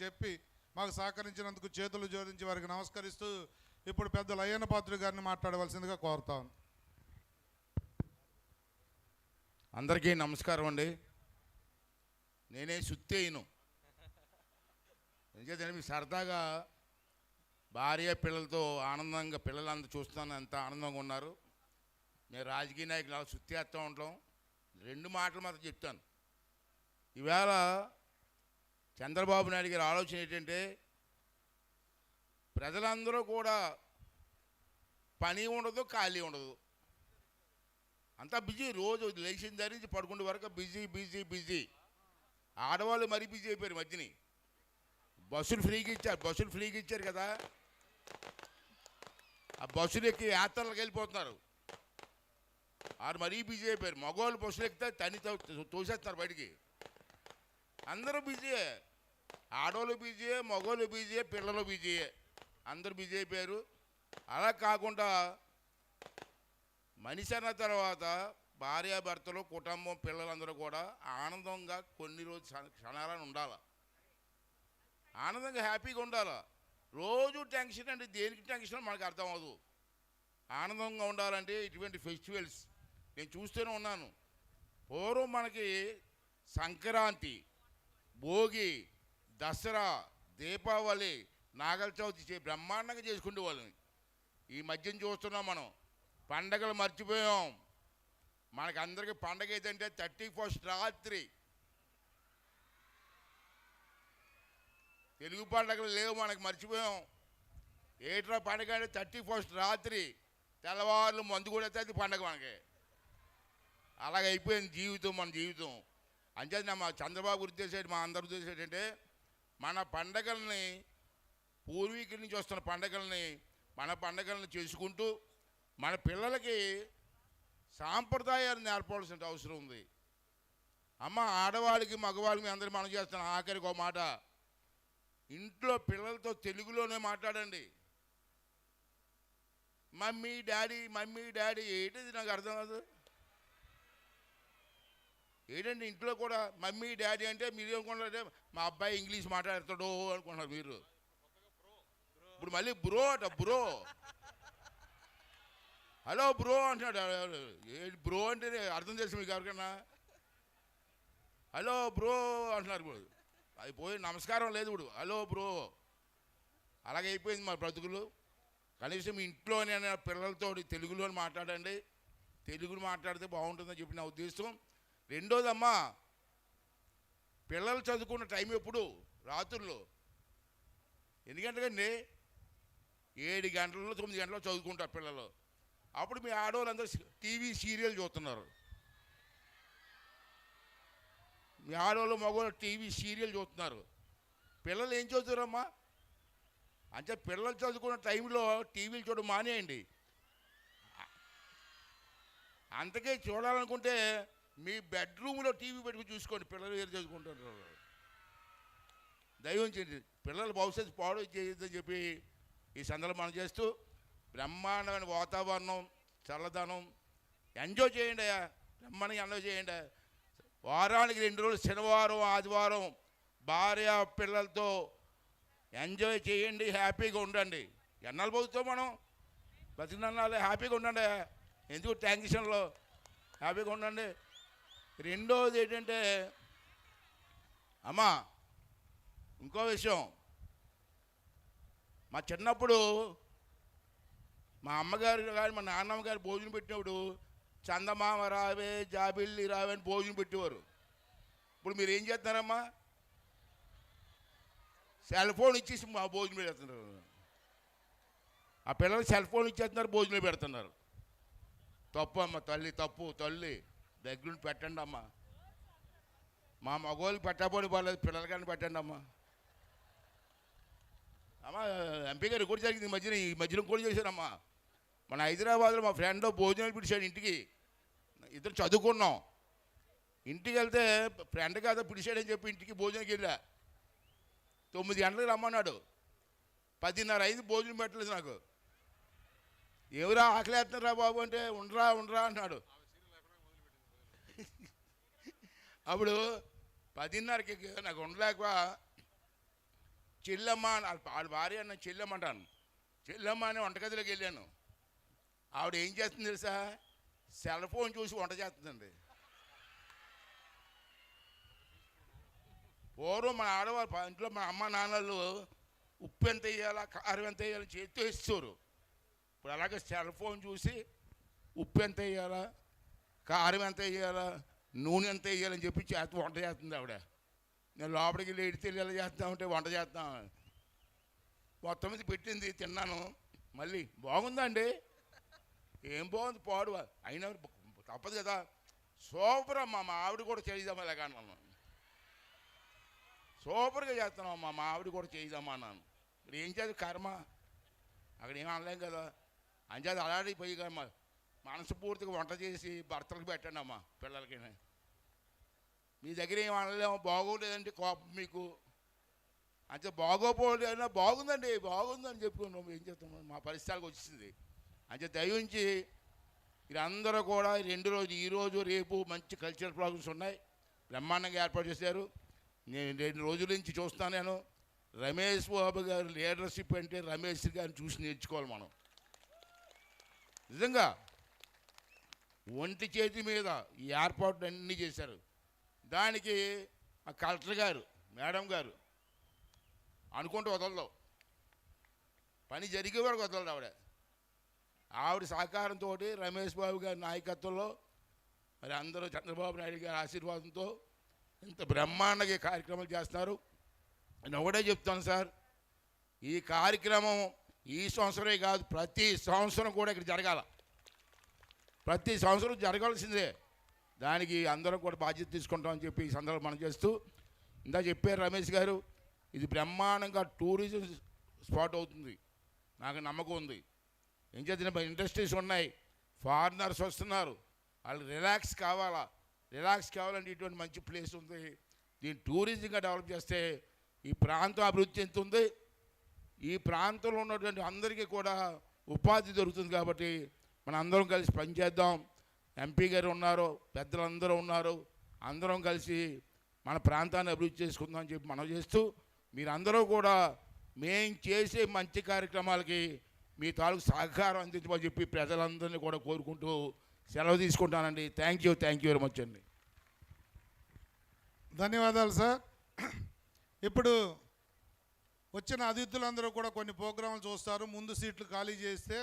చెప్పి మాకు సహకరించినందుకు చేతులు జోడించి వారికి నమస్కరిస్తూ ఇప్పుడు పెద్దలు అయ్యన్న పాత్రుడు గారిని మాట్లాడవలసిందిగా కోరుతాను. అందరికీ నమస్కారం అండి. నేనే సుత్తేయను, ఎందుకంటే మీ సరదాగా భార్య పిల్లలతో ఆనందంగా పిల్లలంతా చూస్తున్నాను, ఎంత ఆనందంగా ఉన్నారు. మేము రాజకీయ నాయకులు అలా సుత్తేస్తూ ఉంటాం. రెండు మాటలు మాత్రం చెప్తాను. ఈవేళ చంద్రబాబు నాయుడు గారి ఆలోచన ఏంటంటే, ప్రజలందరూ కూడా పని ఉండదు, ఖాళీ ఉండదు, అంతా బిజీ. రోజు లేచిన దగ్గర నుంచి పడుకునే వరకు బిజీ బిజీ బిజీ. ఆడవాళ్ళు మరీ బిజీ అయిపోయారు. మధ్యని బస్సులు ఫ్రీగా ఇచ్చారు కదా, ఆ బస్సులు ఎక్కి యాత్రలకు వెళ్ళిపోతున్నారు. ఆడు మరీ బిజీ అయిపోయారు. మగవాళ్ళు బస్సులు ఎక్కితే తని తోసేస్తున్నారు బయటికి. అందరూ బిజీయే, ఆడవాళ్ళు బిజీయే, మగవాళ్ళు బిజీయే, పిల్లలు బిజీయే, అందరూ బిజీ అయిపోయారు. అలా కాకుండా మనిషి అన్న తర్వాత భార్యాభర్తలు, కుటుంబం, పిల్లలందరూ కూడా ఆనందంగా కొన్ని రోజు క్షణాలను ఉండాలి. ఆనందంగా హ్యాపీగా ఉండాలి. రోజు టెన్షన్ అంటే దేనికి టెన్షన్ మనకు అర్థం అవ్వదు. ఆనందంగా ఉండాలంటే ఇటువంటి ఫెస్టివల్స్ నేను చూస్తూనే ఉన్నాను. పూర్వం మనకి సంక్రాంతి, భోగి, దసరా, దీపావళి, నాగల చవితి బ్రహ్మాండంగా చేసుకునే వాళ్ళని. ఈ మధ్యన చూస్తున్నాం మనం పండగలు మర్చిపోయాం. మనకు అందరికీ పండగ ఏదంటే 31st రాత్రి. తెలుగు పండగలు లేవు, మనకు మర్చిపోయాం. ఏట్రా పండగ అంటే 31st రాత్రి, తెల్లవారులు మందు కూడా అయితే అది పండగ మనకి. అలాగైపోయింది జీవితం, మన జీవితం. అంచేది మా చంద్రబాబు ఉద్దేశం, మా అందరి ఉద్దేశం ఏంటంటే, మన పండగల్ని, పూర్వీకుల నుంచి వస్తున్న పండగల్ని, మన పండగలను చేసుకుంటూ మన పిల్లలకి సాంప్రదాయాలు నేర్పవలసిన అవసరం ఉంది. అమ్మ, ఆడవాళ్ళకి మగవాళ్ళకి అందరూ మనం చేస్తున్నాం. ఆఖరికి ఒక మాట, ఇంట్లో పిల్లలతో తెలుగులోనే మాట్లాడండి. మమ్మీ డాడీ ఏంటిది నాకు అర్థం కాదు. ఏంటంటే ఇంట్లో కూడా మమ్మీ డాడీ అంటే మీరు ఏమనుకుంటారంటే మా అబ్బాయి ఇంగ్లీష్ మాట్లాడతాడో అనుకుంటున్నారు మీరు. ఇప్పుడు మళ్ళీ బ్రో హలో బ్రో అంటున్నాడు. ఏంటి బ్రో అంటే అర్థం చేసి మీకు ఎవరికన్నా? హలో బ్రో అంటున్నారు. ఇప్పుడు అది పోయి నమస్కారం లేదు. ఇప్పుడు హలో బ్రో. అలాగే అయిపోయింది మా బ్రతుకులు. కనీసం ఇంట్లోనే పిల్లలతో తెలుగులో మాట్లాడండి. తెలుగులో మాట్లాడితే బాగుంటుందని చెప్పి నా ఉద్దేశం. రెండోదమ్మా, పిల్లలు చదువుకున్న టైం ఎప్పుడు? రాత్రుల్లో. ఎందుకంటే 7 గంటల్లో 9 గంటల్లో చదువుకుంటారు పిల్లలు. అప్పుడు మీ ఆడవాళ్ళందరూ టీవీ సీరియల్ చూస్తున్నారు. మీ ఆడవాళ్ళు మగవాళ్ళు టీవీ సీరియల్ చూస్తున్నారు. పిల్లలు ఏం చదువుతారమ్మా? అంటే పిల్లలు చదువుకున్న టైంలో టీవీలు చూడడం మానేయండి. అంతకే చూడాలనుకుంటే మీ బెడ్రూమ్లో టీవీ పెట్టుకుని చూసుకోండి. పిల్లలు ఏం చదువుకుంటారు. దైవం చేయండి, పిల్లల భవిష్యత్తు పాడు చేయొద్దని చెప్పి ఈ సందర్భం మనం చేస్తూ, బ్రహ్మాండమైన వాతావరణం, చల్లదనం ఎంజాయ్ చేయండి. బ్రహ్మాండంగా ఎంజాయ్ చేయండి. వారానికి 2 రోజులు శనివారం, ఆదివారం భార్య పిల్లలతో ఎంజాయ్ చేయండి. హ్యాపీగా ఉండండి. ఎన్నాళ్ళు బతుకుతాం మనం? బతికినన్నాళ్ళు హ్యాపీగా ఉండండి. ఎందుకు టెన్షన్లో? హ్యాపీగా ఉండండి. రెండోది ఏంటంటే అమ్మా, ఇంకో విషయం, మా చిన్నప్పుడు మా అమ్మగారు కానీ మా నాన్నమ్మ గారు భోజనం పెట్టినప్పుడు చందమామ రావే, జాబిల్లి రావే అని భోజనం పెట్టేవారు. ఇప్పుడు మీరు ఏం చేస్తున్నారమ్మా? సెల్ ఫోన్ ఇచ్చేసి మా భోజనం పెడుతున్నారు. ఆ పిల్లలు సెల్ ఫోన్ ఇచ్చేస్తున్నారు, భోజనం పెడుతున్నారు. తప్పు అమ్మ, తప్పు. తల్లి దగ్గరుండి పెట్టండి అమ్మ. మా మగవాళ్ళకి పెట్టకపోతే పర్లేదు, పిల్లలు కానీ పెట్టండి అమ్మ. అమ్మ, ఎంపీ గారు కూడా జరిగింది ఈ మధ్యన కూడా చేశారమ్మా. మన హైదరాబాద్లో మా ఫ్రెండ్ భోజనాలు పిలిచాడు ఇంటికి. ఇద్దరు చదువుకున్నాం. ఇంటికి వెళ్తే ఫ్రెండ్ కాదా పిలిచాడని చెప్పి ఇంటికి భోజనానికి వెళ్ళా. 9 గంటలకు రమ్మన్నాడు. 10:30 అయింది, భోజనం పెట్టలేదు నాకు. ఎవరా ఆకలేస్తున్నారా బాబు అంటే ఉండరా అన్నాడు. అప్పుడు 10:30కి నాకు ఉండలేక చెల్లెమ్మ వాళ్ళ భార్య అన్న చెల్లెమ్మ అంటాను. చెల్లెమ్మ అని వంటగదిలోకి వెళ్ళాను. ఆవిడ ఏం చేస్తుంది తెలుసా? సెల్ ఫోన్ చూసి వంట చేస్తుందండి. పూర్వం మన ఆడవాళ్ళు ఇంట్లో మన అమ్మ నాన్నలు ఉప్పు ఎంత వేయాలా కారం ఎంత వేయాలని చేతితో ఇస్తారు. ఇప్పుడు అలాగే సెల్ ఫోన్ చూసి ఉప్పు ఎంత వేయాలా కారం ఎంత వేయాలా నూనె ఎంత వేయాలని చెప్పి వంట చేస్తుంది ఆవిడ. నేను లోపలికి వెళ్ళి ఎడితే ఎలా చేస్తామంటే వంట చేస్తాం. మొత్తం మీద పెట్టింది, తిన్నాను. మళ్ళీ బాగుందండి. ఏం బాగుంది పాడు, అయినా తప్పదు కదా. సూపర్ అమ్మా, మా ఆవిడ కూడా చేద్దామా ఇలాగా అన్నాను. సూపర్గా చేస్తున్నాం మా ఆవిడ కూడా చేద్దామా అన్నాను. ఇప్పుడు ఏం చేయాలి కర్మ, అక్కడ ఏం అనలేం కదా. అంచేది అలాడిపోయి కమ్మా మనస్ఫూర్తిగా వంట చేసి భర్తలకు పెట్టండి అమ్మా, పిల్లలకి. మీ దగ్గర ఏం అనలేము, బాగోలేదంటే కోపం మీకు. అంటే బాగోపోలేదన్నా బాగుందండి బాగుందని చెప్పుకున్నాం. ఏం చేస్తున్నాం, మా పరిస్థితులకు వచ్చింది. అంటే దయించి మీరందరూ కూడా 2 రోజులు, ఈరోజు రేపు మంచి కల్చరల్ ప్రోగ్రామ్స్ ఉన్నాయి, బ్రహ్మాండంగా ఏర్పాటు చేశారు. నేను 2 రోజుల నుంచి చూస్తాను. నేను రమేష్ బాబు గారు లీడర్షిప్ అంటే రమేష్ గారిని చూసి నేర్చుకోవాలి మనం. నిజంగా ఒంటి చేతి మీద ఈ ఏర్పాట్లు అన్నీ చేశారు. దానికి మా కలెక్టర్ గారు మేడం గారు అనుకుంటూ వదలదు, పని జరిగే వరకు వదలదు ఆవిడ. ఆవిడ సహకారంతో రమేష్ బాబు గారి నాయకత్వంలో మరి అందరూ చంద్రబాబు నాయుడు గారి ఆశీర్వాదంతో ఇంత బ్రహ్మాండంగా కార్యక్రమాలు చేస్తున్నారు. నేను ఒకటే చెప్తాను సార్, ఈ కార్యక్రమం ఈ సంవత్సరమే కాదు, ప్రతి సంవత్సరం కూడా ఇక్కడ జరగాల. ప్రతి సంవత్సరం జరగాల్సిందే. దానికి అందరం కూడా బాధ్యత తీసుకుంటామని చెప్పి ఈ సందర్భంలో మనం చేస్తూ, ఇందా చెప్పారు రమేష్ గారు, ఇది బ్రహ్మాండంగా టూరిజం స్పాట్ అవుతుంది, నాకు నమ్మకం ఉంది. ఏం చేసిన ఇండస్ట్రీస్ ఉన్నాయి, ఫారినర్స్ వస్తున్నారు, వాళ్ళు రిలాక్స్ కావాలంటే ఇటువంటి మంచి ప్లేస్ ఉంది. దీన్ని టూరిజంగా డెవలప్ చేస్తే ఈ ప్రాంతం అభివృద్ధి చెందుతుంది. ఈ ప్రాంతంలో ఉన్నటువంటి అందరికీ కూడా ఉపాధి దొరుకుతుంది. కాబట్టి మనం అందరం కలిసి పనిచేద్దాం. ఎంపీ గారు ఉన్నారు, పెద్దలందరూ ఉన్నారు, అందరం కలిసి మన ప్రాంతాన్ని అభివృద్ధి చేసుకుందాం అని చెప్పి మనం చేస్తూ, మీరందరూ కూడా మేం చేసే మంచి కార్యక్రమాలకి మీ తాలూకు సహకారం అందించమని చెప్పి ప్రజలందరినీ కూడా కోరుకుంటూ సెలవు తీసుకుంటానండి. థ్యాంక్ యూ వెరీ మచ్ అండి. ధన్యవాదాలు సార్. ఇప్పుడు వచ్చిన అతిథులందరూ కూడా కొన్ని ప్రోగ్రాంలు చూస్తారు. ముందు సీట్లు ఖాళీ చేస్తే